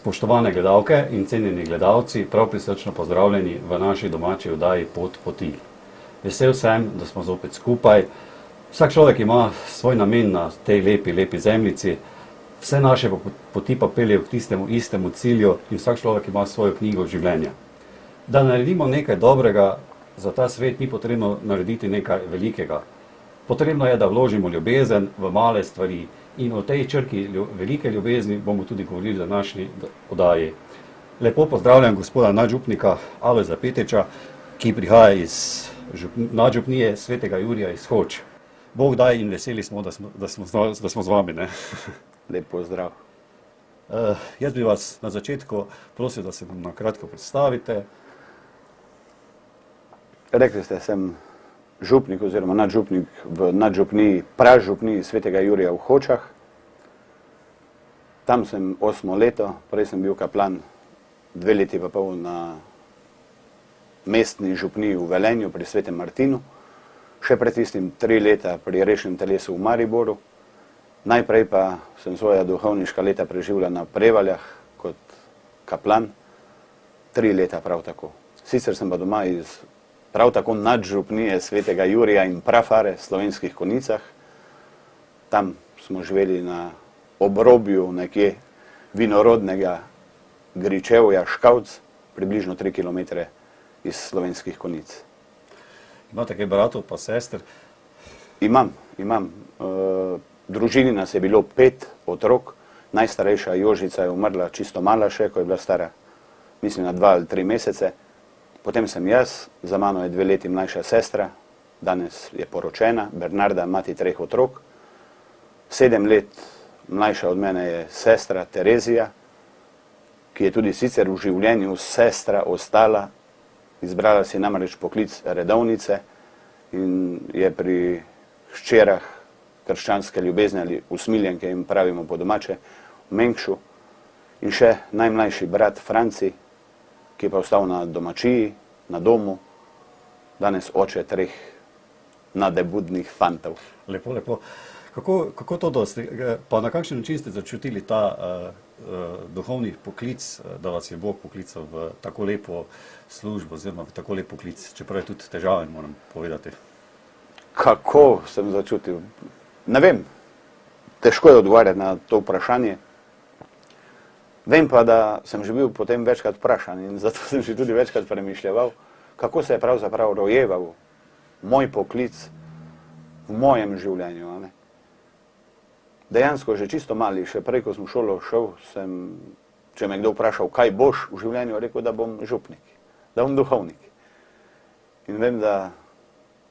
Spoštovane gledalke in cenjeni gledalci, prav prisrčno pozdravljeni v naši domači oddaji Pot poti. Vesel sem, da smo zopet skupaj. Vsak človek ima svoj namen na tej lepi zemljici. Vse naše poti pa peljejo k tistemu istemu cilju in vsak človek ima svojo knjigo življenja. Da naredimo nekaj dobrega za ta svet, ni potrebno narediti nekaj velikega. Potrebno je, da vložimo ljubezen v male stvari. In o tej črki velike ljubezni bomo tudi govorili v današnji oddaji. Lepo pozdravljam gospoda nadžupnika Alojza Petriča, ki prihaja iz nadžupnije svetega Jurija iz Hoč. Bog daj in veseli smo, da smo z vami. Ne? Lep pozdrav. Jaz bi vas na začetku prosil, da se nam na kratko predstavite. Rekli ste, sem župnik oziroma nadžupnik v nadžupniji, pražupniji svetega Jurija v Hočah. Tam sem 8 leto, prej sem bil kaplan 2 leti pa pol na mestni župniji v Velenju pri Svetem Martinu. Še pred tistim 3 leta pri Rešnem telesu v Mariboru. Najprej pa sem svoja duhovniška leta preživljal na Prevaljah kot kaplan. 3 leta prav tako. Sicer sem pa doma iz prav tako nadžupnije svetega Jurija in Prafare, Slovenskih Konjicah. Tam smo živeli na obrobju nekje vinorodnega Gričevja Škavc, približno 3 km iz Slovenskih Konjic. Imate kaj bratov pa sester? Imam. Družini nas je bilo 5 otrok. Najstarejša Jožica je umrla čisto mala še, ko je bila stara, mislim, na 2 ali 3 mesece. Potem sem jaz, za mano je 2 leti mlajša sestra, danes je poročena, Bernarda, mati 3 otrok. 7 let mlajša od mene je sestra Terezija, ki je tudi sicer v življenju sestra ostala. Izbrala si namreč poklic redovnice in je pri hčerah krščanske ljubezni ali usmiljenke, jim pravimo po domače, v Mengšu. In še najmlajši brat Franci, ki je pa ostal na domačiji, na domu, danes oče 3 nadebudnih fantov. Lepo. Kako to dosti? Pa na kakšen način ste začutili ta duhovni poklic, da vas je Bog poklical v tako lepo službo oziroma v tako lep poklic, čeprav je tudi težaven, moram povedati? Kako sem začutil? Ne vem. Težko je odgovarjati na to vprašanje. Vem pa, da sem že bil potem večkrat vprašan in zato sem že tudi večkrat premišljeval, kako se je pravzaprav rojeval moj poklic v mojem življenju. Ne? Dejansko že čisto mali, še prej, ko sem v šolo šel, če me kdo vprašal, kaj boš v življenju, rekel, da bom župnik, da bom duhovnik. In vem, da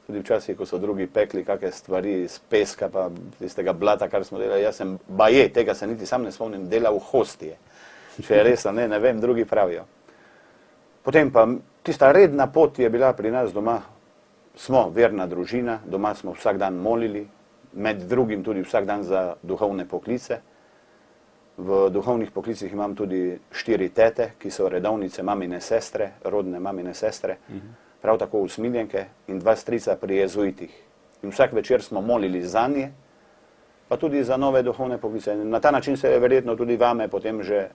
tudi včasih, ko so drugi pekli kakšne stvari iz peska pa tistega blata, kar smo delali, jaz sem baje, tega se niti sam ne spomnim, delal hostije. Če je res, ne vem, drugi pravijo. Potem pa tista redna pot je bila pri nas doma. Smo verna družina, doma smo vsak dan molili, med drugim tudi vsak dan za duhovne poklice. V duhovnih poklicih imam tudi 4 tete, ki so redovnice mamine sestre, rodne mamine sestre, prav tako usmiljenke in 2 strica pri jezuitih. In vsak večer smo molili za nje, pa tudi za nove duhovne poklice. Na ta način se je verjetno tudi vame potem že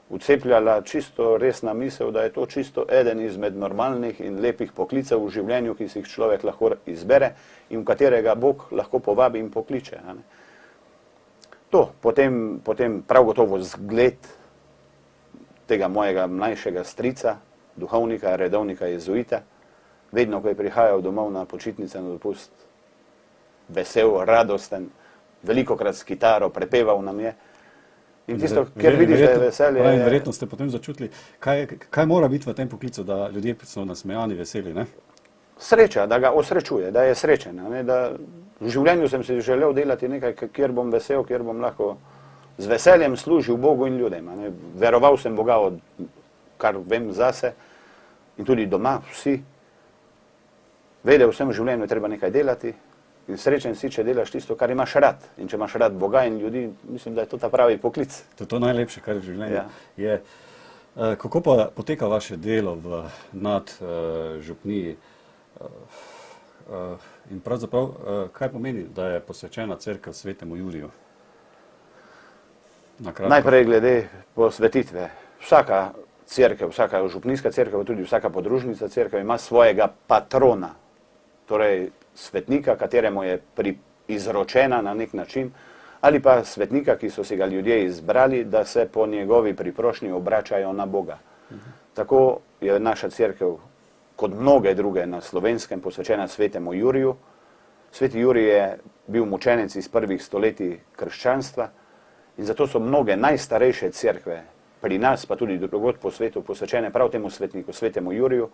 vcepljala čisto resna misel, da je to čisto eden izmed normalnih in lepih poklicev v življenju, ki si jih človek lahko izbere in v katerega Bog lahko povabi in pokliče. To, potem prav gotovo zgled tega mojega mlajšega strica, duhovnika, redovnika, jezuita, vedno, ko je prihajal domov na počitnice, na dopust, vesel, radosten, velikokrat s kitaro prepeval nam je. In tisto, ker vidiš, da je veselje... Verjetno ste potem začutili, kaj mora biti v tem poklicu, da ljudje so nasmejani, veseli, ne? Sreča, da ga osrečuje, da je srečen. V življenju sem si želel delati nekaj, kjer bom vesel, kjer bom lahko z veseljem služil Bogu in ljudem. Veroval sem Boga, kar vem zase, in tudi doma vsi. Vedel sem, v življenju je treba nekaj delati. In srečen si, če delaš tisto, kar imaš rad. In če imaš rad Boga in ljudi, mislim, da je to ta pravi poklic. To je to najlepše, kar je v življenju. Ja. Kako pa poteka vaše delo v nadžupniji? In pravzaprav, kaj pomeni, da je posvečena cerkev svetemu Juriju? Na kratko. Najprej glede posvetitve. Vsaka cerkev, vsaka župnijska cerkev, tudi vsaka podružnica cerkev ima svojega patrona, torej svetnika, kateremu je izročena na nek način, ali pa svetnika, ki so si ga ljudje izbrali, da se po njegovi priprošnji obračajo na Boga. Tako je naša cerkev, kot mnoge druge na Slovenskem, posvečena svetemu Juriju. Sveti Jurij je bil mučenec iz prvih stoletij krščanstva in zato so mnoge najstarejše cerkve pri nas, pa tudi drugod po svetu, posvečene prav temu svetniku, svetemu Juriju,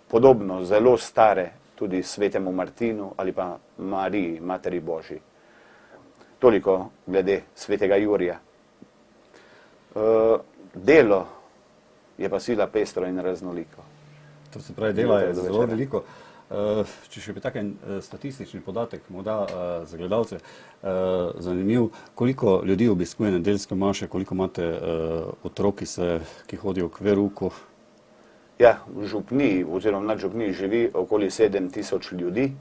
podobno zelo stare tudi svetemu Martinu ali pa Mariji, Materi Božji. Toliko glede svetega Jurija. Delo je pa sila pestro in raznoliko. To se pravi, dela je zelo veliko. Če še bi tak statistični podatek morda za gledalce zanimiv, koliko ljudi obiskuje nedeljske maše, koliko imate otroki, ki hodijo k verouku? Ja, v župniji oziroma nad župniji živi okoli 7.000 ljudi,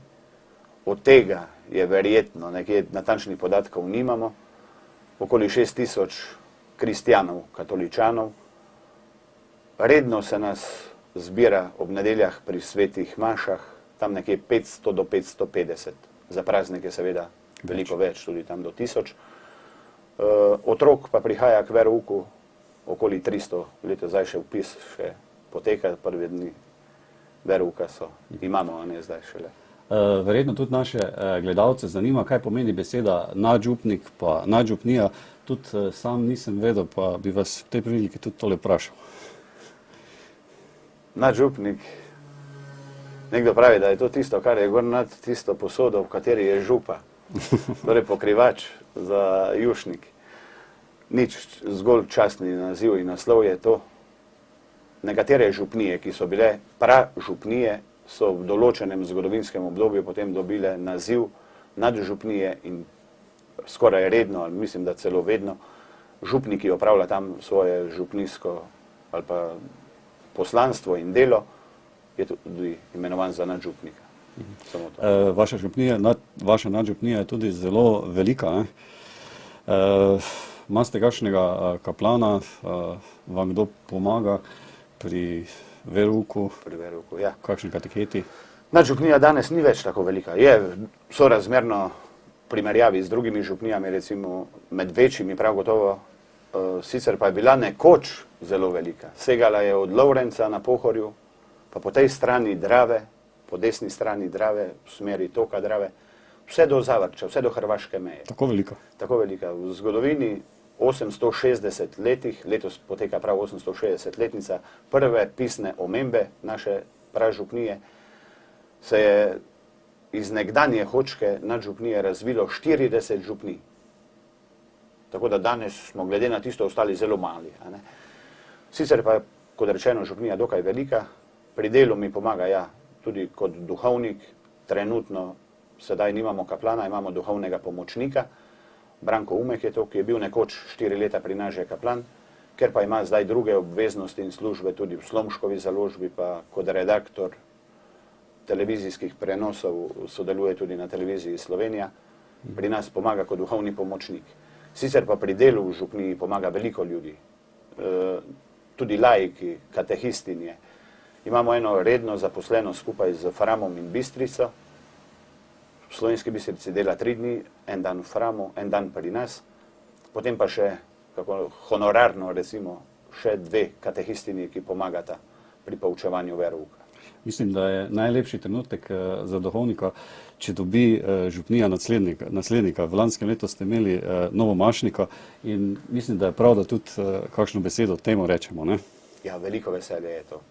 od tega je verjetno, nekje natančnih podatkov nimamo, okoli 6.000 kristjanov, katoličanov. Redno se nas zbira ob nedeljah pri svetih mašah, tam nekje 500 do 550, za praznike seveda veliko več, tudi tam do 1000. Otrok pa prihaja k verouku okoli 300, leto zdaj še vpis še poteka, prvi dni verouka imamo, a ne zdaj šele. Verjetno tudi naše gledalce zanima, kaj pomeni beseda nadžupnik pa nadžupnija. Tudi sam nisem vedel, pa bi vas v tej priliki tudi tole vprašal. Nadžupnik, nekdo pravi, da je to tisto, kar je gor nad tisto posodo, v kateri je župa, torej pokrivač za jušnik. Nič, zgolj častni naziv in naslov je to. Nekatere župnije, ki so bile pražupnije, so v določenem zgodovinskem obdobju potem dobile naziv nadžupnije in skoraj redno, ali mislim, da celo vedno, župniki opravlja tam svoje župnijsko ali pa poslanstvo in delo, je tudi imenovan za nadžupnika. Vaša nadžupnija je tudi zelo velika. Imate kakšnega kaplana, vam kdo pomaga pri verouku? Pri verouku, ja. Kakšni kateheti? Nadžupnija danes ni več tako velika. Je sorazmerno primerjavi z drugimi župnijami, recimo med večjimi prav gotovo, sicer pa je bila nekoč zelo velika. Segala je od Lovrenca na Pohorju, pa po tej strani Drave, po desni strani Drave, v smeri toka Drave, vse do Zavrča, vse do hrvaške meje. Tako velika? Tako velika. V zgodovini 860 letih, letos poteka prav 860-letnica, prve pisne omembe naše pražupnije, se je iz nekdanje Hočke nadžupnije razvilo 40 župnij. Tako da danes smo glede na tisto ostali zelo mali. Sicer pa, kot rečeno, župnija dokaj velika, pri delu mi pomaga tudi kot duhovnik, trenutno sedaj nimamo kaplana, imamo duhovnega pomočnika, Branko Umek je to, ki je bil nekoč 4 leta pri nas že kaplan, ker pa ima zdaj druge obveznosti in službe tudi v Slomškovi založbi, pa kot redaktor televizijskih prenosov sodeluje tudi na televiziji Slovenija, pri nas pomaga kot duhovni pomočnik. Sicer pa pri delu v župniji pomaga veliko ljudi, tudi laiki, katehistinje. Imamo eno redno zaposleno skupaj z Framom in Bistrico. V Slovenski Bistrici dela 3 dni, en dan v Framu, en dan pri nas. Potem pa še, kako honorarno recimo, še 2 katehistini, ki pomagata pri poučevanju verouka. Mislim, da je najlepši trenutek za duhovnika, če dobi župnija naslednika. V lanskem letu ste imeli novomašnika in mislim, da je prav, da tudi kakšno besedo temu rečemo, ne? Ja, veliko veselje je to.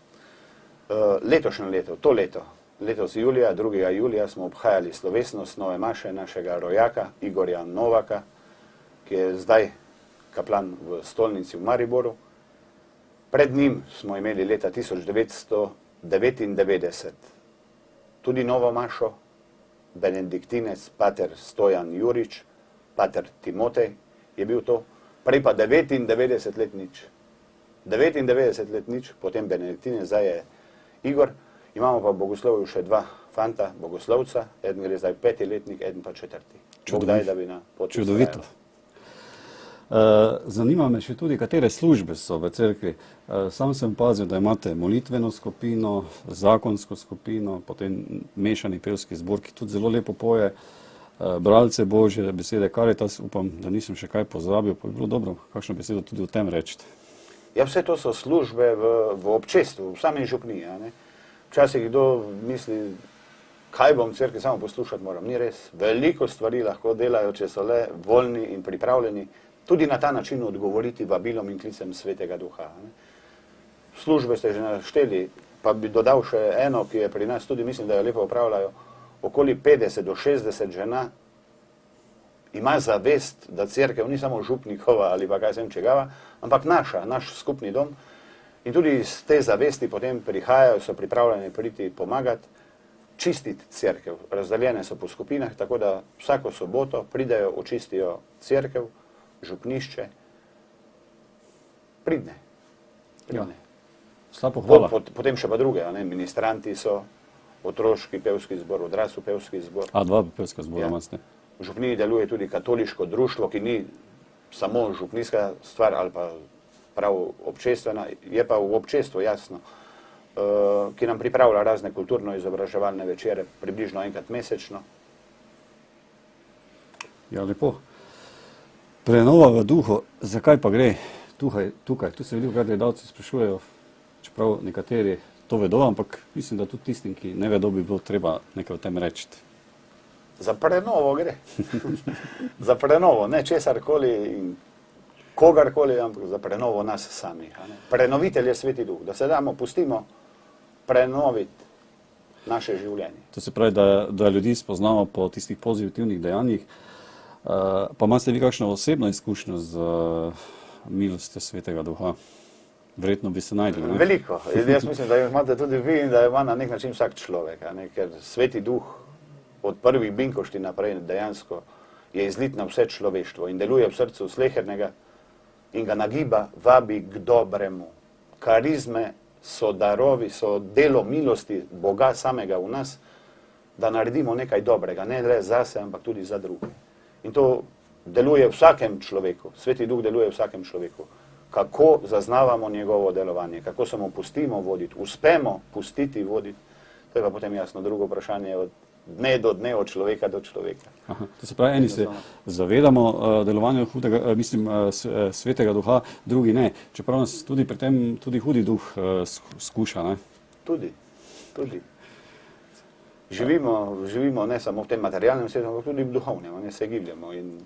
Letošnje leto, to leto, letos julija, 2. julija smo obhajali slovesnost nove maše našega rojaka Igorja Novaka, ki je zdaj kaplan v stolnici v Mariboru. Pred njim smo imeli leta 1999 tudi novo mašo, benediktinec pater Stojan Jurič, pater Timotej je bil to, prej pa 99 let nič. 99 let nič, potem benediktinec, zdaj je Igor. Imamo pa v Bogoslovju še 2 fanta, bogoslovca, eden gre zdaj 5. letnik, eden pa 4. Čudovito. Zanima me še tudi, katere službe so v cerkvi. Sam sem pazil, da imate molitveno skupino, zakonsko skupino, potem mešani pevski zbor, ki tudi zelo lepo poje, bralce Božje besede, Karitas, upam, da nisem še kaj pozabil, pa bi bilo dobro, kakšno besedo tudi o tem reči. Ja, vse to so službe v občestvu, v sami župniji. A ne? Včasih kdo misli, kaj bom v cerkvi samo poslušati moram. Ni res. Veliko stvari lahko delajo, če so le voljni in pripravljeni tudi na ta način odgovoriti vabilom in klicem Svetega Duha. Ne? Službe ste že našteli, pa bi dodal še eno, ki je pri nas tudi, mislim, da jo lepo upravljajo. Okoli 50 do 60 žena ima zavest, da cerkev ni samo župnikova ali pa kaj sem čegava, ampak naš skupni dom. In tudi iz te zavesti potem prihajajo, so pripravljeni priti pomagati, čistiti cerkev. Razdaljene so po skupinah, tako da vsako soboto pridejo, očistijo cerkev, župnišče. Pridne. Ja. Vsa pohvala. Potem še pa druge, ne? Ministranti so, otroški pevski zbor, odrasel pevski zbor. Dva pevska zbora imate. V župniji deluje tudi katoliško društvo, ki ni samo župnijska stvar ali pa prav občestvena, je pa v občestvu jasno, ki nam pripravlja razne kulturno-izobraževalne večere, približno enkrat mesečno. Ja, lepo. Prenova v duhu, zakaj pa gre tukaj? Tu se veliko gledalci sprašujejo, čeprav nekateri to vedo, ampak mislim, da tudi tistim, ki ne vedo, bi bilo treba nekaj o tem reči. Za prenovo gre. Za prenovo, ne česarkoli in kogarkoli, ampak za prenovo nas samih. Prenovitelj je Sveti Duh, da se damo, pustimo prenoviti naše življenje. To se pravi, da ljudi spoznamo po tistih pozitivnih dejanjih. Pa imate vi kakšno osebno izkušnjo z milostjo Svetega Duha? Verjetno bi se najdel. Ne? Veliko. Jaz mislim, da imate tudi vi in da ima na nek način vsak človek. Ker Sveti Duh od prvih binkošti naprej dejansko je izlit na vse človeštvo in deluje v srcu slehernega in ga nagiba, vabi k dobremu. Karizme so darovi, so delo milosti Boga samega v nas, da naredimo nekaj dobrega, ne le zase, ampak tudi za druge. In to deluje v vsakem človeku. Sveti Duh deluje v vsakem človeku. Kako zaznavamo njegovo delovanje, kako se mu pustimo voditi, uspemo pustiti voditi, to je pa potem jasno drugo vprašanje od dne do dne, od človeka do človeka. Aha, to se pravi, eni se zavedamo delovanja Svetega Duha, drugi ne. Čeprav nas tudi pri tem tudi hudi duh skuša. Ne? Tudi. Živimo ne samo v tem materialnem svetu, ampak tudi v duhovnem, ne se gibljamo. In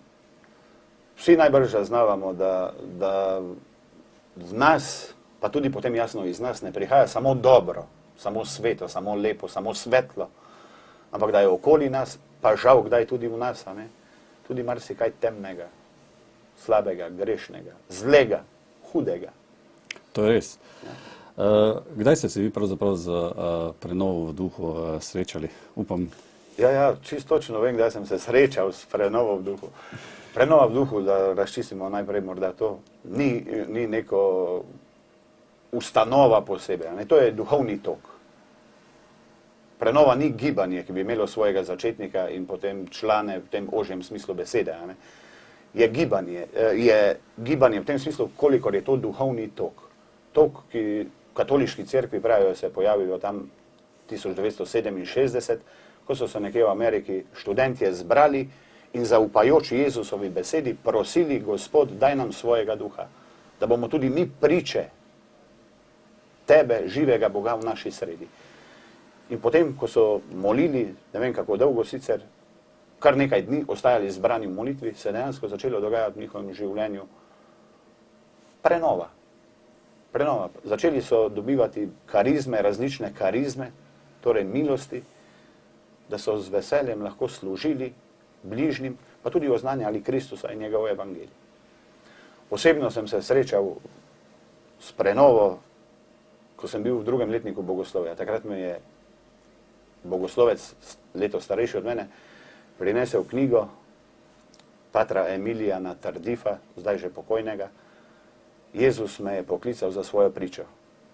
vsi najbrž zaznavamo, da v nas, pa tudi potem jasno iz nas, ne prihaja samo dobro, samo sveto, samo lepo, samo svetlo, ampak da je okoli nas, pa žal kdaj tudi v nas, tudi marsikaj temnega, slabega, grešnega, zlega, hudega. To je res. Ja. Kdaj ste se vi pravzaprav z prenovo v duhu srečali? Upam. Ja, čisto točno vem, kdaj sem se srečal s prenovo v duhu. Prenova v duhu, da razčistimo najprej morda to, ni neko ustanova posebej, to je duhovni tok. Prenova ni gibanje, ki bi imelo svojega začetnika in potem člane v tem ožjem smislu besede. Je gibanje v tem smislu, kolikor je to duhovni tok. Tok, ki v katoliški cerkvi pravijo, se pojavijo tam 1967, ko so se nekje v Ameriki študentje zbrali in zaupajoči Jezusovi besedi prosili, Gospod, daj nam svojega duha, da bomo tudi mi priče tebe, živega Boga v naši sredi. In potem, ko so molili, ne vem kako dolgo sicer, kar nekaj dni ostajali zbrani v molitvi, se dejansko začelo dogajati v njihovem življenju prenova. Začeli so dobivati karizme, različne karizme, torej milosti, da so z veseljem lahko služili bližnjim, pa tudi oznanjali Kristusa in njegov evangelij. Osebno sem se srečal s prenovo, ko sem bil v drugem letniku bogoslovja. Takrat me je bogoslovec, leto starejši od mene, prinesel knjigo patra Emilijana Tardifa, zdaj že pokojnega. Jezus me je poklical za svojo pričo.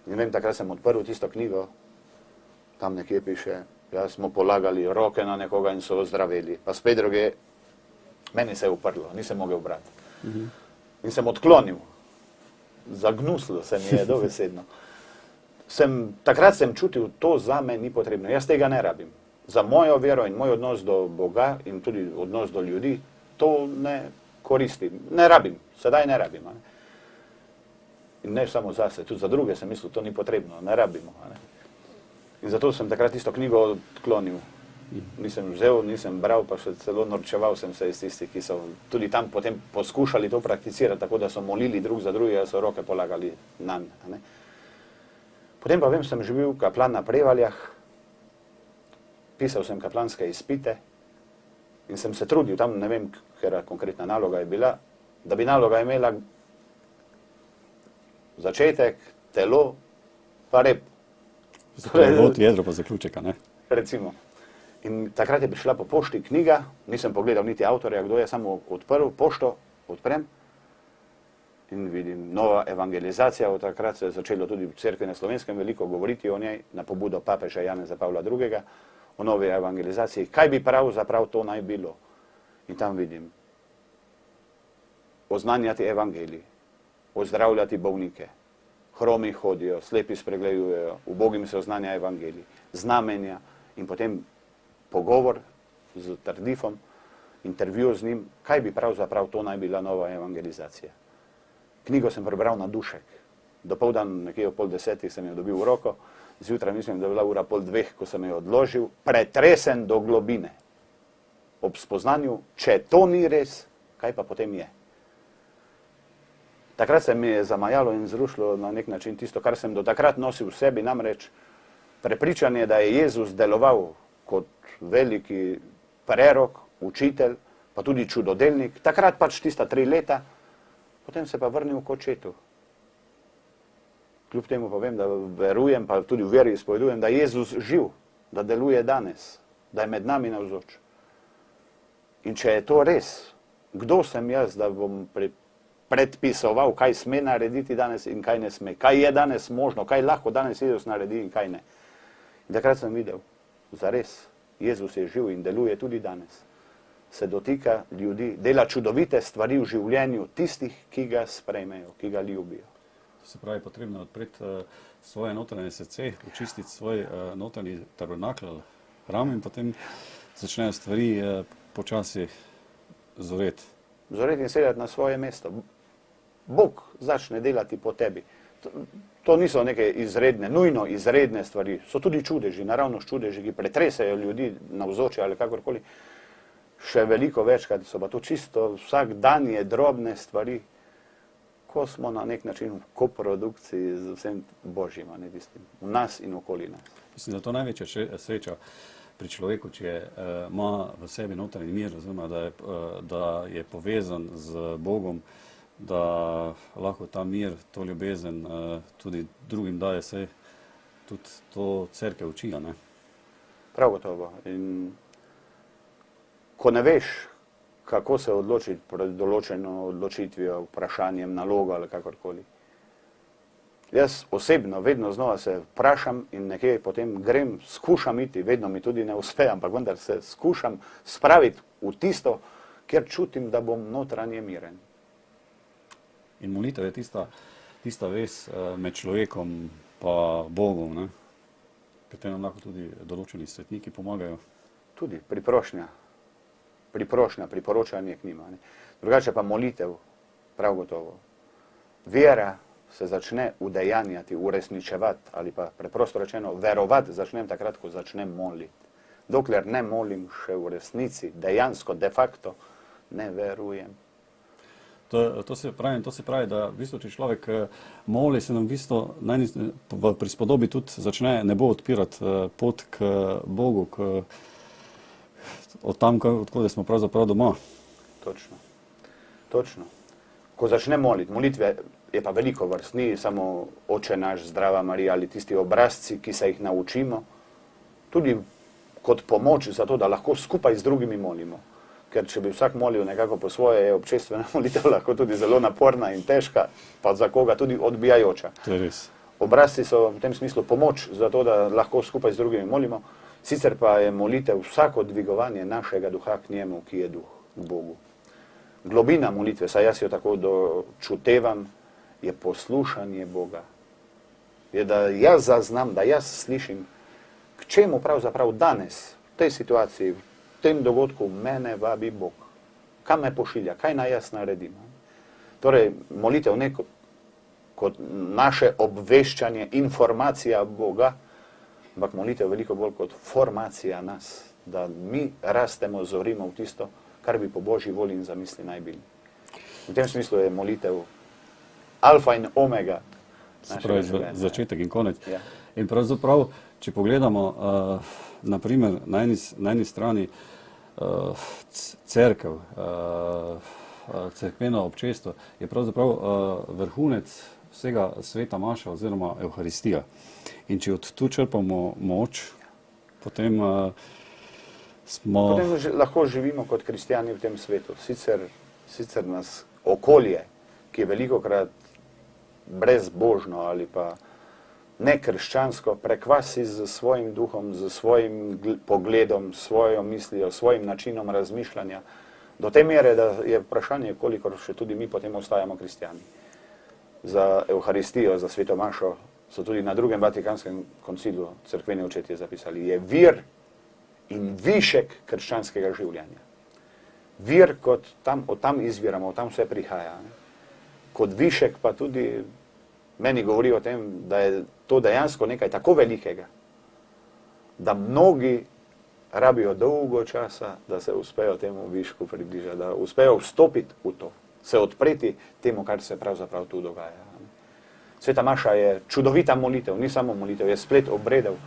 In vem, takrat sem odprl tisto knjigo, tam nekje piše, ja, smo polagali roke na nekoga in so ozdraveli. Pa spet druge, meni se je uprlo, nisem mogel brati. in sem odklonil. Zagnuslo se mi je dobesedno. Takrat sem čutil, to za me ni potrebno, jaz tega ne rabim. Za mojo vero in moj odnos do Boga in tudi odnos do ljudi, to ne koristim, ne rabim, sedaj ne rabim. Ne? In ne samo zase, tudi za druge sem mislil, to ni potrebno, ne rabimo. Ne? In zato sem takrat tisto knjigo odklonil. Nisem vzel, nisem bral, pa še celo norčeval sem se iz tistih, ki so tudi tam potem poskušali to prakticirati, tako da so molili drug za drugega, so roke polagali nanj. Ne? Potem pa vem, sem že bil kaplan na Prevaljah, pisal sem kaplanske izpite in sem se trudil tam, ne vem, ker konkretna naloga je bila, da bi naloga imela začetek, telo, pa rep. Vod, jedro pa zaključek, ne? Recimo. In takrat je prišla po pošti knjiga, nisem pogledal niti avtorja, kdo je, samo odprl pošto, odprem in vidim nova evangelizacija. Od takrat se je začelo tudi v Cerkvi na Slovenskem veliko govoriti o njej, na pobudo papeža Janeza Pavla II. O novi evangelizaciji. Kaj bi pravzaprav to naj bilo? In tam vidim oznanjati evangelij, ozdravljati bolnike, hromi hodijo, slepi spregledujejo, ubogim se oznanja evangelij, znamenja in potem pogovor z Tardifom, intervju z njim, kaj bi pravzaprav to naj bila nova evangelizacija. Knjigo sem prebral na dušek. Dopoldan, nekje ob 9:30 sem jo dobil v roko, zjutraj mislim, da je bila 1:30, ko sem jo odložil, pretresen do globine. Ob spoznanju, če to ni res, kaj pa potem je. Takrat se mi je zamajalo in zrušilo na nek način tisto, kar sem do takrat nosil v sebi, namreč prepričanje, da je Jezus deloval kot veliki prerok, učitelj, pa tudi čudodelnik, takrat pač tista 3 leta, potem se pa vrnil k očetu. Kljub temu pa vem, da verujem, pa tudi v veri izpovedujem, da je Jezus živ, da deluje danes, da je med nami navzoč. In če je to res, kdo sem jaz, da bom predpisoval, kaj sme narediti danes in kaj ne sme, kaj je danes možno, kaj lahko danes Jezus naredi in kaj ne. In takrat sem videl, zares, Jezus je živ in deluje tudi danes. Se dotika ljudi, dela čudovite stvari v življenju tistih, ki ga sprejmejo, ki ga ljubijo. To se pravi, potrebno odpreti svoje notranje srce, očistiti svoj notranji tabernakl, hram in potem začnejo stvari počasi zoreti. Zoreti in sedeti na svoje mesto. Bog začne delati po tebi. To niso neke izredne, nujno izredne stvari. So tudi čudeži, naravnost čudeži, ki pretresajo ljudi navzoče ali kakorkoli. Še veliko večkrat so pa to čisto vsakdanje drobne stvari, ko smo na nek način v koprodukciji z vsem Božjim, ne tistim, v nas in okoli nas. Mislim, da to največja sreča pri človeku, če ima v sebi notranji mir, oziroma da je povezan z Bogom, da lahko ta mir, to ljubezen tudi drugim daje, se tudi to cerkev uči, ne? Prav gotovo. In ko ne veš, kako se odločiti pred določeno odločitvijo, vprašanjem, nalogo ali kakorkoli. Jaz osebno vedno znova se vprašam in nekje potem grem, skušam iti, vedno mi tudi ne uspe, ampak vendar se skušam spraviti v tisto, kjer čutim, da bom notranje miren. In molitev je tista vez med človekom pa Bogom, ne? Pri tem nam lahko tudi določeni svetniki pomagajo. Tudi priprošnja, priporočanje k njima. Ne? Drugače pa molitev, prav gotovo. Vera se začne udejanjati, uresničevati ali pa preprosto rečeno verovati začnem takrat, ko začnem moliti. Dokler ne molim, še v resnici, dejansko, de facto ne verujem. To se pravi, da v bistvu, če človek moli, se nam v bistvu v prispodobi tudi začne nebo odpirati pot k Bogu, od tam, odkud smo pravzaprav doma. Točno. Ko začne moliti, molitve je pa veliko vrst, ni samo Oče naš, Zdrava Marija ali tisti obrazci, ki se jih naučimo, tudi kot pomoč za to, da lahko skupaj z drugimi molimo. Ker če bi vsak molil nekako po svoje, je občestvena molitev lahko tudi zelo naporna in težka, pa za koga tudi odbijajoča. To je res. Obrazci so v tem smislu pomoč za to, da lahko skupaj z drugimi molimo, sicer pa je molitev vsako dvigovanje našega duha k njemu, ki je duh, k Bogu. globina molitve, saj jaz jo tako dočutevam, je poslušanje Boga. Je, da jaz zaznam, da jaz slišim, k čemu pravzaprav danes, v tej situaciji, v tem dogodku mene vabi Bog. Kam me pošilja, kaj naj jaz naredim. Torej, molitev ne kot naše obveščanje, informacija Boga, ampak molitev veliko bolj kot formacija nas, da mi rastemo, zorimo v tisto, kar bi po Božji volji in zamisli naj bili. V tem smislu je molitev alfa in omega. Začetek in konec. Ja. In pravzaprav, če pogledamo, naprimer, na eni strani cerkev, cerkveno občestvo, je pravzaprav vrhunec vsega sveta maša oziroma Evharistija. In če od tu črpamo moč, potem smo... Potem lahko živimo kot kristjani v tem svetu. Sicer nas okolje, ki je velikokrat brezbožno ali pa nekrščansko, prekvasi z svojim duhom, z svojim pogledom, svojo mislijo, svojim načinom razmišljanja, do te mere, da je vprašanje, kolikor še tudi mi potem ostajamo kristjani. Za Evharistijo, za sveto mašo so tudi na drugem Vatikanskem koncilu cerkveni očetje zapisali, je vir in višek krščanskega življenja. Vir, kot od tam izviramo, od tam vse prihaja. Kot višek pa tudi meni govori o tem, da je to dejansko nekaj tako velikega, da mnogi rabijo dolgo časa, da se uspejo temu višku približati, da uspejo vstopiti v to, se odpreti temu, kar se pravzaprav tu dogaja. Sveta maša je čudovita molitev, ni samo molitev, je splet obredov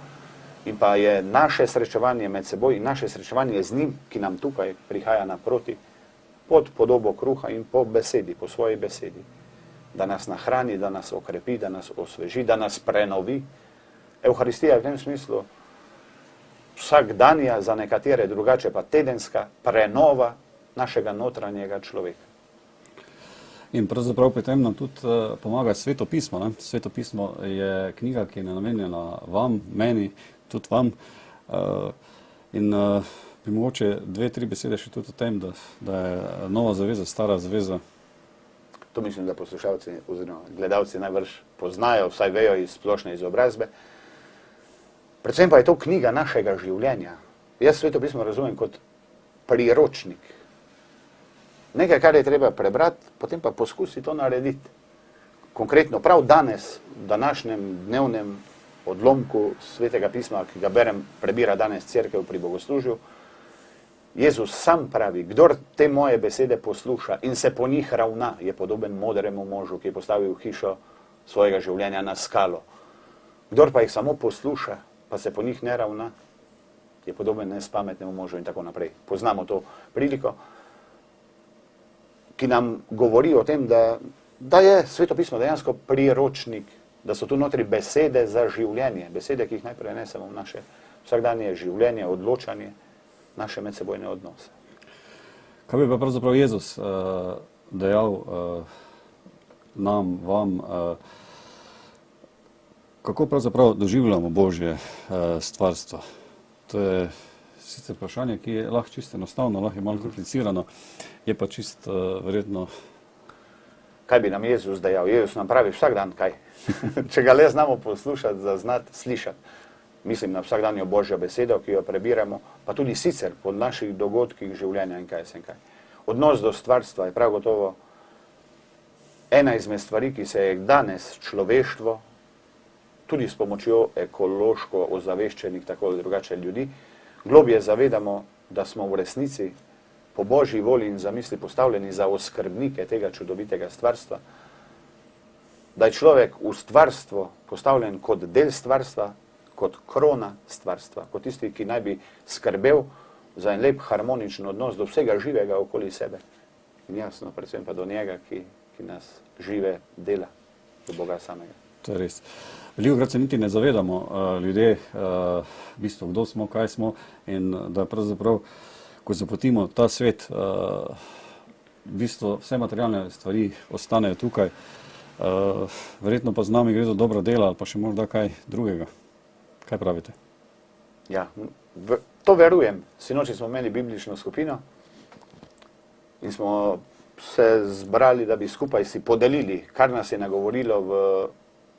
in pa je naše srečevanje med seboj in naše srečevanje z njim, ki nam tukaj prihaja naproti, pod podobo kruha in po besedi, po svoji besedi. Da nas nahrani, da nas okrepi, da nas osveži, da nas prenovi. Evharistija je v tem smislu vsakdanja, za nekatere drugače pa tedenska prenova našega notranjega človeka. In pravzaprav pri tem nam tudi pomaga Sveto pismo. Ne? Sveto pismo je knjiga, ki je namenjena vam, meni, tudi vam. In bi mogoče 2-3 besede še tudi o tem, da je nova zaveza, stara zaveza. To mislim, da poslušalci oziroma gledalci najbrž poznajo, vsaj vejo iz splošne izobrazbe. Predvsem pa je to knjiga našega življenja. Jaz Sveto pismo razumem kot priročnik. Nekaj, kar je treba prebrati, potem pa poskusi to narediti. Konkretno, prav danes, v današnjem dnevnem odlomku Svetega pisma, ki ga prebira danes cerkev pri bogoslužju, Jezus sam pravi, kdor te moje besede posluša in se po njih ravna, je podoben modremu možu, ki je postavil hišo svojega življenja na skalo. Kdor pa jih samo posluša, pa se po njih ne ravna, je podoben nespametnemu možu in tako naprej. Poznamo to priliko, ki nam govori o tem, da je Sveto pismo dejansko priročnik, da so tu notri besede za življenje, besede, ki jih naj prenesemo v naše vsakdanje življenje, odločanje, naše medsebojne odnose. Kaj bi pa pravzaprav Jezus dejal nam, vam, kako pravzaprav doživljamo Božje stvarstvo? To je sicer vprašanje, ki je lahko čisto enostavno, lahko je malo komplicirano, je pa čisto verjetno... Kaj bi nam Jezus dejal? Jezus nam pravi vsak dan kaj. Če ga le znamo poslušati, zaznati, slišati. Mislim na vsakdanjo Božjo besedo, ki jo prebiramo, pa tudi sicer po naših dogodkih življenja in kaj sem kaj. Odnos do stvarstva je prav gotovo ena izmed stvari, ki se je danes človeštvo, tudi s pomočjo ekološko ozaveščenih tako ali drugače ljudi, globje zavedamo, da smo v resnici po Božji volji in zamisli postavljeni za oskrbnike tega čudovitega stvarstva, da je človek v stvarstvo postavljen kot del stvarstva, kot krona stvarstva, kot tisti, ki naj bi skrbel za en lep harmoničen odnos do vsega živega okoli sebe. In jasno, predvsem pa do njega, ki nas žive dela, do Boga samega. To je res. Velikokrat se niti ne zavedamo ljudje, v bistvu, kdo smo, kaj smo in da pravzaprav, ko zapotimo ta svet, v bistvu vse materialne stvari ostanejo tukaj. Verjetno pa z nami gre za dobra dela ali pa še morda kaj drugega. Kaj pravite? Ja, to verujem. Sinoči smo imeli biblično skupino in smo se zbrali, da bi skupaj si podelili, kar nas je nagovorilo v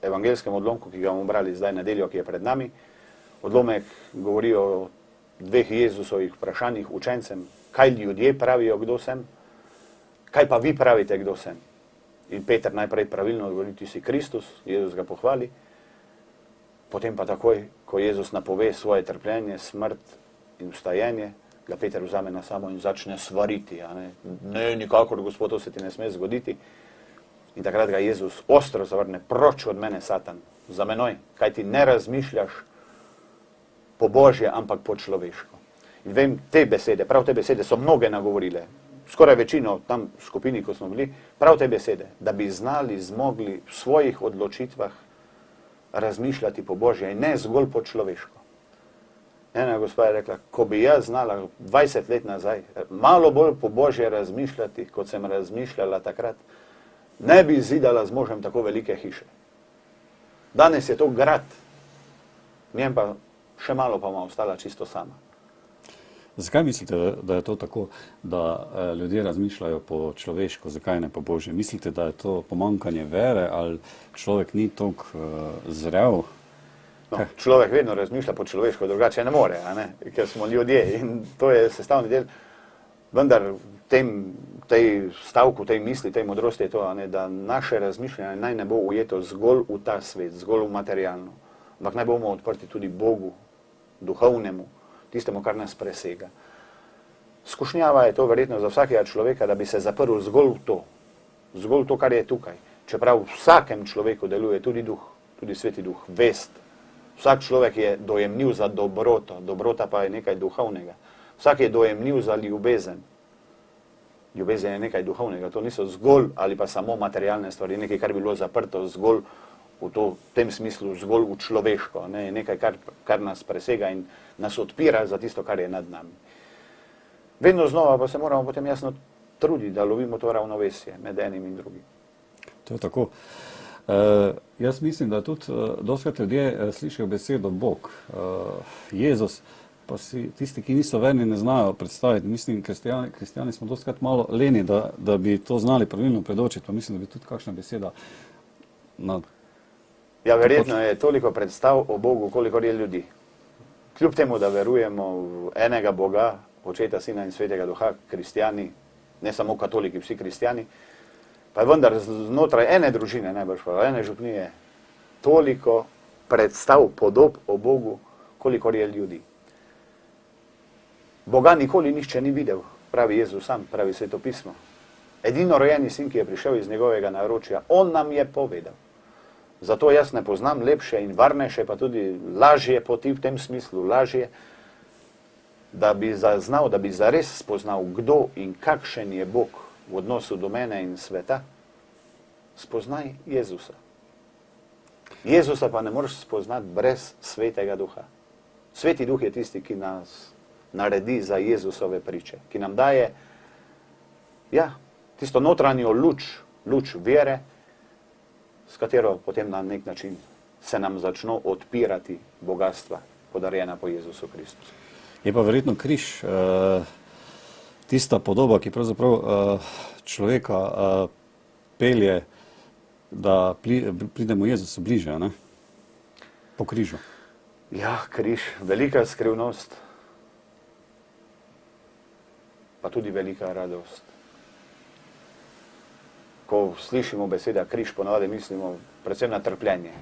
evangelskem odlomku, ki ga bomo brali zdaj nedeljo, ki je pred nami. Odlomek govori o dveh Jezusovih vprašanjih učencem, kaj ljudje pravijo, kdo sem, kaj pa vi pravite, kdo sem. In Peter najprej pravilno odgovori, ti si Kristus, Jezus ga pohvali, potem pa takoj, ko Jezus napove svoje trpljenje, smrt in vstajenje, ga Peter vzame na samo in začne svariti. Ne, nikakor, Gospod, to se ti ne sme zgoditi. In takrat ga Jezus ostro zavrne, proč od mene, Satan, za menoj, kaj ti ne razmišljaš po Božje, ampak po človeško. In vem, te besede, prav te besede so mnoge nagovorile, skoraj večino tam v skupini, ko smo bili, prav te besede, da bi znali, zmogli v svojih odločitvah razmišljati po Božje in ne zgolj po človeško. Ena gospa je rekla, ko bi jaz znala 20 let nazaj malo bolj po Božje razmišljati, kot sem razmišljala takrat, ne bi zidala z možem tako velike hiše. Danes je to grad, njem pa še malo pa ima ostala čisto sama. Zakaj mislite, da je to tako, da ljudje razmišljajo po človeško, zakaj ne po Božje? Mislite, da je to pomanjkanje vere ali človek ni toliko zrel? No, človek vedno razmišlja po človeško, drugače ne more, ker smo ljudje in to je sestavni del. Vendar tej stavku, tej misli, tej modrosti je to, da naše razmišljanje naj ne bo ujeto zgolj v ta svet, zgolj v materialno, ampak naj bomo odprti tudi Bogu, duhovnemu, tistemu, kar nas presega. Skušnjava je to verjetno za vsakega človeka, da bi se zaprl zgolj to, kar je tukaj. Čeprav v vsakem človeku deluje tudi duh, tudi sveti duh, vest. Vsak človek je dojemljiv za dobroto, dobrota pa je nekaj duhovnega. Vsak je dojemljiv za ljubezen. Ljubezen je nekaj duhovnega, to niso zgolj ali pa samo materialne stvari, nekaj, kar bi bilo zaprto zgolj v tem smislu, zgolj v človeško, nekaj, kar nas presega in nas odpira za tisto, kar je nad nami. Vedno znova pa se moramo potem jasno truditi, da lovimo to ravnovesje med enim in drugim. To je tako. Jaz mislim, da tudi dostikrat ljudje slišijo besedo Bog, Jezus, pa si tisti, ki niso verni, ne znajo predstaviti. Mislim, kristijani smo dostikrat malo leni, da bi to znali pravilno predočiti, pa mislim, da bi tudi kakšna beseda Ja, verjetno je toliko predstav o Bogu, kolikor je ljudi. Kljub temu, da verujemo v enega Boga, Očeta, Sina in Svetega Duha, kristijani, ne samo katoliki, vsi kristijani, pa je vendar znotraj ene družine, najbrž pa ene župnije, toliko predstav, podob o Bogu, kolikor je ljudi. Boga nikoli nihče ni videl, pravi Jezus sam, pravi Svetopismo. Edino rojeni sin, ki je prišel iz njegovega naročja, on nam je povedal. Zato jaz ne poznam lepše in varnejše, pa tudi lažje poti v tem smislu, lažje, da bi zaznal, da bi zares spoznal, kdo in kakšen je Bog v odnosu do mene in sveta, spoznaj Jezusa. Jezusa pa ne moreš spoznati brez Svetega Duha. Sveti Duh je tisti, ki nas naredi za Jezusove priče, ki nam daje tisto notranjo luč vere, s katero potem na nek način se nam začno odpirati bogatstva, podarjena po Jezusu Kristusu. Je pa verjetno križ tista podoba, ki pravzaprav človeka pelje, da pridemo Jezusu bliže, ne? Po križu. Ja, križ, velika skrivnost, pa tudi velika radost. Ko slišimo beseda križ, ponavadi mislimo predvsem na trpljenje.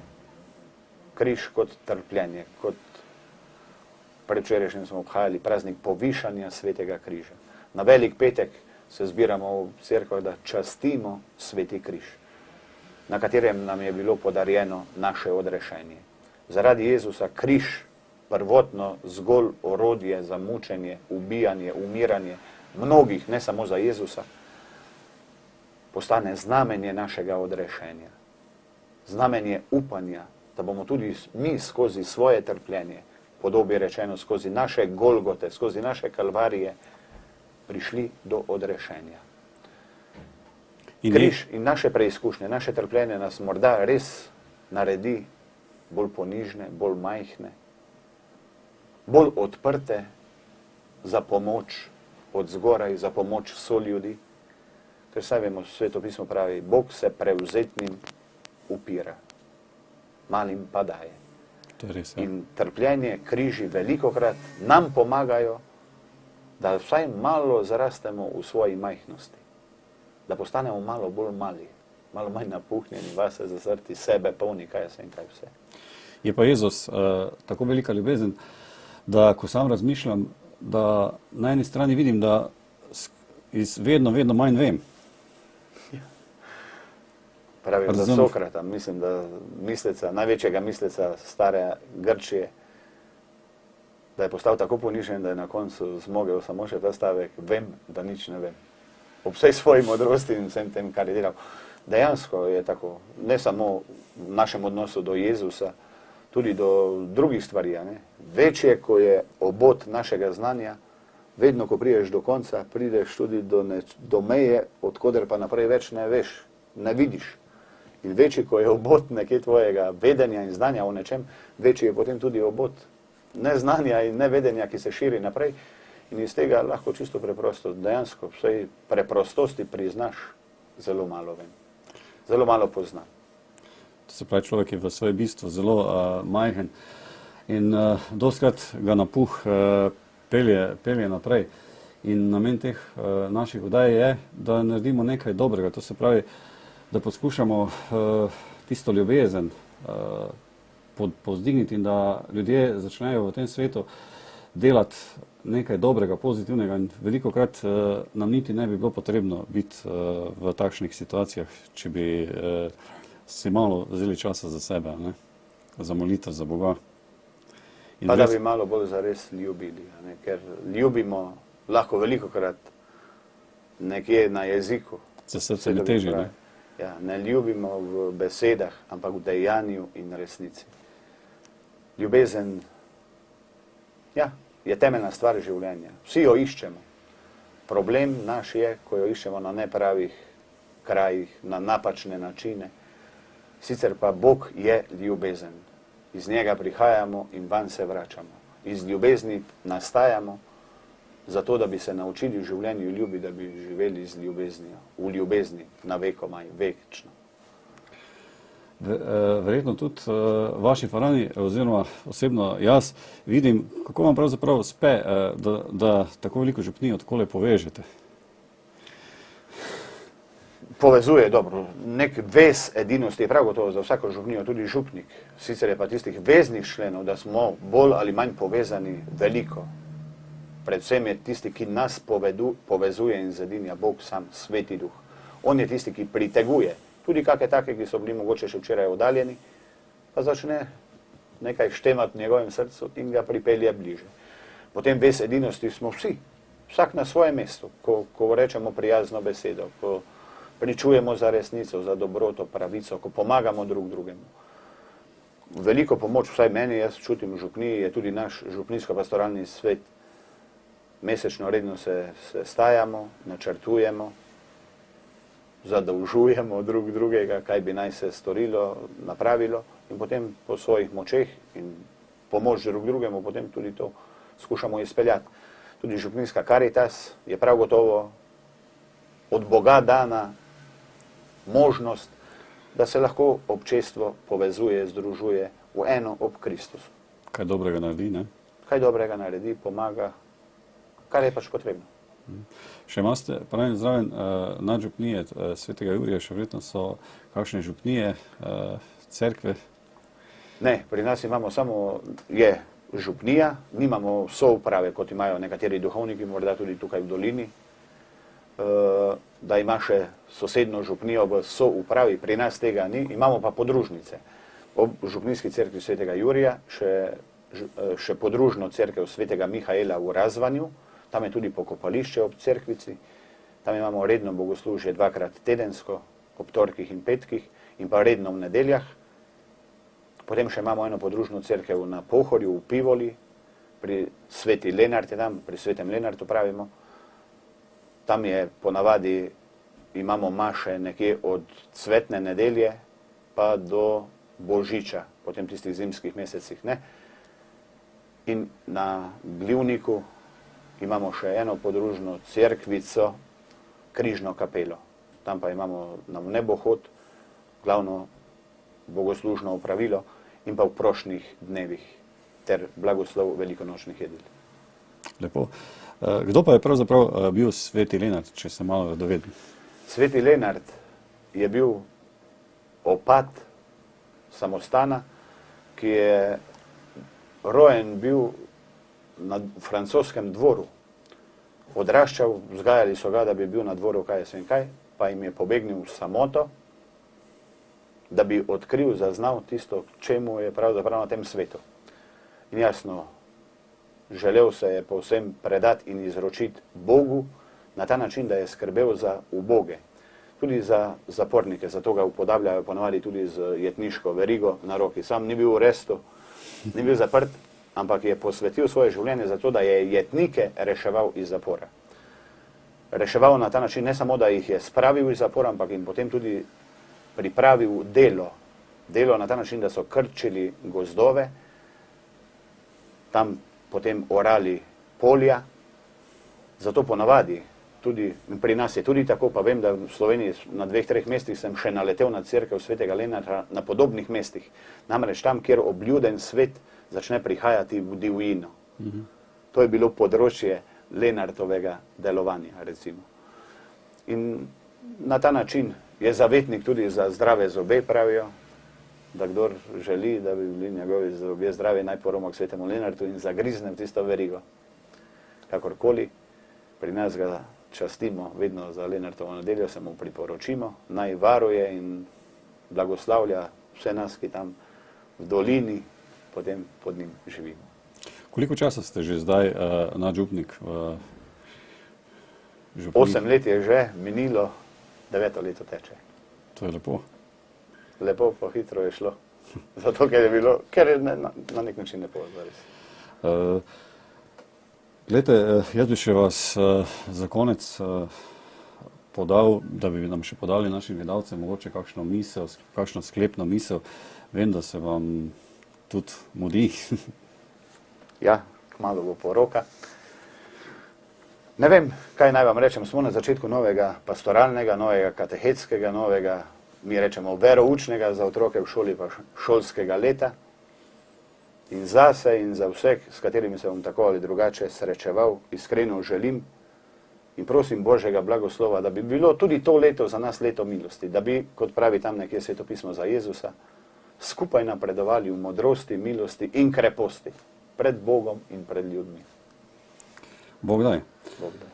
Križ kot trpljenje, kot predvčerajšnjem smo obhajali praznik povišanja Svetega križa. Na Velik petek se zbiramo v cerkvah, da častimo Sveti križ, na katerem nam je bilo podarjeno naše odrešenje. Zaradi Jezusa križ prvotno zgolj orodje za mučenje, ubijanje, umiranje mnogih, ne samo za Jezusa, postane znamenje našega odrešenja. Znamenje upanja, da bomo tudi mi skozi svoje trpljenje, podobi rečeno skozi naše Golgote, skozi naše Kalvarije, prišli do odrešenja. Križ in naše preizkušnje, naše trpljenje nas morda res naredi bolj ponižne, bolj majhne, bolj odprte za pomoč od zgoraj, za pomoč soljudi, Ker saj vemo, Sveto pismo pravi, Bog se prevzetnim upira, malim pa daje. To je res, ja. In trpljenje, križi velikokrat nam pomagajo, da vsaj malo zarastemo v svoji majhnosti. Da postanemo malo bolj mali, malo manj napuhnjeni, vase zazrti, sebe polni, kaj jaz vem, kaj vse. Je pa Jezus tako velika ljubezen, da ko sam razmišljam, da na eni strani vidim, da vedno manj vem. Pravijo za Razumem. Sokrata, mislim, da največjega misleca stare Grčije, da je postal tako ponižen, da je na koncu zmogel samo še ta stavek, vem, da nič ne vem. Ob vsej svoji modrosti in vsem tem, kar je delal. Dejansko je tako, ne samo v našem odnosu do Jezusa, tudi do drugih stvari. Večje, ko je obot našega znanja, vedno, ko prideš do konca, prideš tudi do meje, od koder pa naprej več ne veš, ne vidiš. In večji, ko je obot nekje tvojega vedenja in znanja o nečem, večji je potem tudi obot neznanja in nevedenja, ki se širi naprej. In iz tega lahko čisto preprosto, dejansko vsej preprostosti priznaš, zelo malo vem, zelo malo poznam. To se pravi, človek je v svoje bistvo zelo majhen in dostkrat ga napuh pelje naprej. In namen teh naših oddaj je, da naredimo nekaj dobrega. To se pravi, da poskušamo tisto ljubezen povzdigniti in da ljudje začnejo v tem svetu delati nekaj dobrega, pozitivnega in velikokrat nam niti ne bi bilo potrebno biti v takšnih situacijah, če bi si malo vzeli časa za sebe, ne? Za molitev, za Boga. In pa da bi malo bolj zares ljubili, ker ljubimo lahko velikokrat nekje na jeziku. Za srce ne teži, ne? Ja, ne ljubimo v besedah, ampak v dejanju in resnici. Ljubezen, ja, je temeljna stvar življenja. Vsi jo iščemo. Problem naš je, ko jo iščemo na nepravih krajih, na napačne načine. Sicer pa Bog je ljubezen. Iz njega prihajamo in van se vračamo. Iz ljubezni nastajamo, zato da bi se naučili v življenju ljubiti, da bi živeli z ljubeznijo, v ljubezni, na vekomaj, večno. Verjetno tudi vaši farani, oziroma osebno jaz, vidim, kako vam pravzaprav uspe, da tako veliko župnijo takole povežete. Povezuje dobro. Nek vez edinosti je prav gotovo za vsako župnijo tudi župnik. Sicer je pa tistih veznih členov, da smo bolj ali manj povezani, veliko. Predvsem je tisti, ki nas povezuje in zedinja, Bog sam, Sveti Duh. On je tisti, ki priteguje. Tudi kakšne take, ki so bili mogoče še včeraj oddaljeni, pa začne nekaj štemati v njegovem srcu in ga pripelje bliže. Potem vez edinosti smo vsi, vsak na svojem mestu, ko rečemo prijazno besedo, ko pričujemo za resnico, za dobroto, pravico, ko pomagamo drug drugemu. Veliko pomoč, vsaj meni, jaz čutim v župniji, je tudi naš župnijsko-pastoralni svet. Mesečno redno se stajamo, načrtujemo, zadolžujemo drug drugega, kaj bi naj se storilo, napravilo in potem po svojih močeh in pomoč drug drugemu potem tudi to skušamo izpeljati. Tudi župnijska Karitas je prav gotovo od Boga dana možnost, da se lahko občestvo povezuje, združuje v eno ob Kristusu. Kaj dobrega naredi, ne? Kaj dobrega naredi, pomaga, kar je pač potrebno. Še imate, pravim zraven, nadžupnije Svetega Jurija, še verjetno so kakšne župnije, cerkve? Ne, pri nas imamo samo, je župnija, nimamo souprave, kot imajo nekateri duhovniki, morda tudi tukaj v dolini, da ima še sosedno župnijo v soupravi, pri nas tega ni, imamo pa podružnice. Ob župnijski cerkvi Svetega Jurija še podružno cerkev Svetega Mihaela v Razvanju, tam je tudi pokopališče ob cerkvici, tam imamo redno bogoslužje 2-krat tedensko, ob torkih in petkih in pa redno v nedeljah. Potem še imamo eno podružno cerkev na Pohorju v Pivoli, pri Sveti Lenart je tam, pri Svetem Lenartu pravimo. Tam je ponavadi, imamo maše nekje od cvetne nedelje pa do Božiča, potem tistih zimskih mesecih, ne. In na Glivniku imamo še eno podružno cerkvico, križno kapelo. tam pa imamo na nebohod, glavno bogoslužno opravilo in pa v prošnjih dnevih ter blagoslov velikonočnih jedil. Lepo. Kdo pa je pravzaprav bil sveti Lenart, če se malo dovedim? Sveti Lenart je bil opat samostana, ki je rojen bil na francoskem dvoru. Odraščal, vzgajali so ga, da bi bil na dvoru kaj jaz vem kaj, pa jim je pobegnil v samoto, da bi odkril, zaznal tisto, čemu je pravzaprav na tem svetu. In jasno, želel se je povsem predati in izročiti Bogu na ta način, da je skrbel za uboge, tudi za zapornike, zato ga upodabljajo ponovadi tudi z jetniško verigo na roki. Sam ni bil v arestu, ni bil zaprt, ampak je posvetil svoje življenje za to, da je jetnike reševal iz zapora. Reševal na ta način ne samo, da jih je spravil iz zapora, ampak jim potem tudi pripravil delo. Delo na ta način, da so krčili gozdove, tam potem orali polja, zato ponavadi, tudi pri nas je tudi tako, pa vem, da v Sloveniji na 2-3 mestih sem še naletel na cerkev svetega Lenarta na podobnih mestih, namreč tam, kjer obljuden svet začne prihajati v divjino. To je bilo področje Lenartovega delovanja, recimo. In na ta način je zavetnik tudi za zdrave zobe, pravijo, da kdor želi, da bi bili njegovi zobje zdravi, naj poroma k svetemu Lenartu in zagrizne v tisto verigo. Kakorkoli, pri nas ga častimo vedno za Lenartovo nedeljo, se mu priporočimo, naj varuje in blagoslavlja vse nas, ki tam v dolini potem pod njim živimo. Koliko časa ste že zdaj nadžupnik v župniji? 8 let je že minilo, 9. leto teče. To je lepo. Lepo, pa hitro je šlo. Zato, ker je na nek način lepo. Glejte, jaz bi še vas za konec podal, da bi nam še podali našim gledalcem mogoče kakšno misel, kakšno sklepno misel. Vem, da se vam tudi mudi. Ja, kmalu bo poroka. Ne vem, kaj naj vam rečem, smo na začetku novega pastoralnega, novega katehetskega, novega, mi rečemo, veroučnega za otroke v šoli pa šolskega leta. In zase in za vse, s katerimi se bom tako ali drugače srečeval, iskreno želim in prosim Božjega blagoslova, da bi bilo tudi to leto za nas leto milosti, da bi, kot pravi tam nekje Sveto pismo za Jezusa, skupaj napredovali v modrosti, milosti in kreposti pred Bogom in pred ljudmi. Bog daj. Bog daj.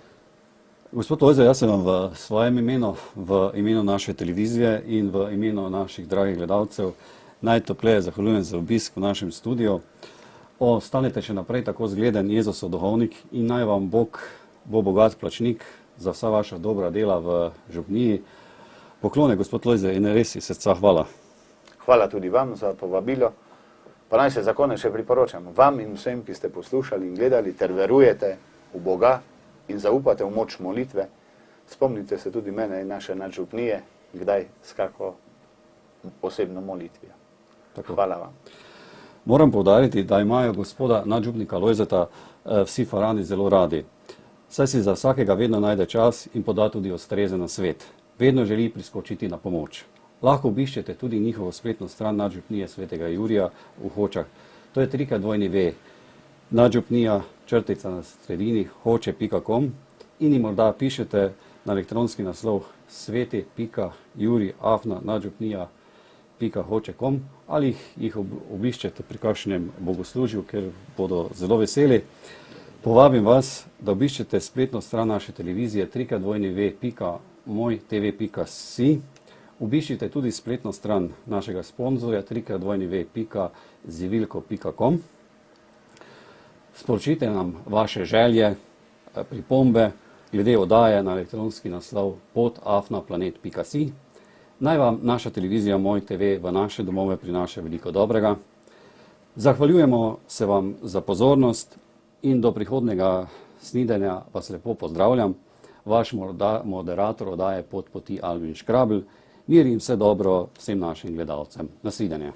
Gospod Lojze, jaz se vam v svojem imenu, v imenu naše televizije in v imenu naših dragih gledalcev najtopleje zahvaljujem za obisk v našem studiu. Ostanete še naprej tako zgleden Jezusov duhovnik in naj vam Bog bo bogat plačnik za vsa vaša dobra dela v župniji. Poklone, gospod Lojze, in res iz srca hvala. Hvala tudi vam za povabilo. Pa naj se za konec še priporočam vam in vsem, ki ste poslušali in gledali ter verujete v Boga in zaupate v moč molitve. Spomnite se tudi mene in naše nadžupnije, kdaj s kako osebno molitvijo. Hvala vam. Moram poudariti, da imajo gospoda nadžupnika Lojzeta vsi farani zelo radi. Saj si za vsakega vedno najde čas in poda tudi ustrezen nasvet. Vedno želi priskočiti na pomoč. Lahko obiščete tudi njihovo spletno stran nadžupnije svetega Jurija v Hočah. To je 3x2v. Nadžupnija, črtica na sredini, hoče.com in jim morda pišete na elektronski naslov sveti.juri@nadžupnija.hoče.com ali jih obiščete pri kakšnem bogoslužju, ker bodo zelo veseli. Povabim vas, da obiščete spletno stran naše televizije 3x2v.mojtv.si. Obiščite tudi spletno stran našega sponzorja 3x2v.zivilko.com. Sporočite nam vaše želje, pripombe glede oddaje na elektronski naslov pod@planet.si. Naj vam naša televizija Moj TV v naše domove prinaša veliko dobrega. Zahvaljujemo se vam za pozornost in do prihodnega snidenja vas lepo pozdravljam. Vaš moderator oddaje Pot poti Alvin Škrabl. Mir in vse dobro vsem našim gledalcem. Na svidenje.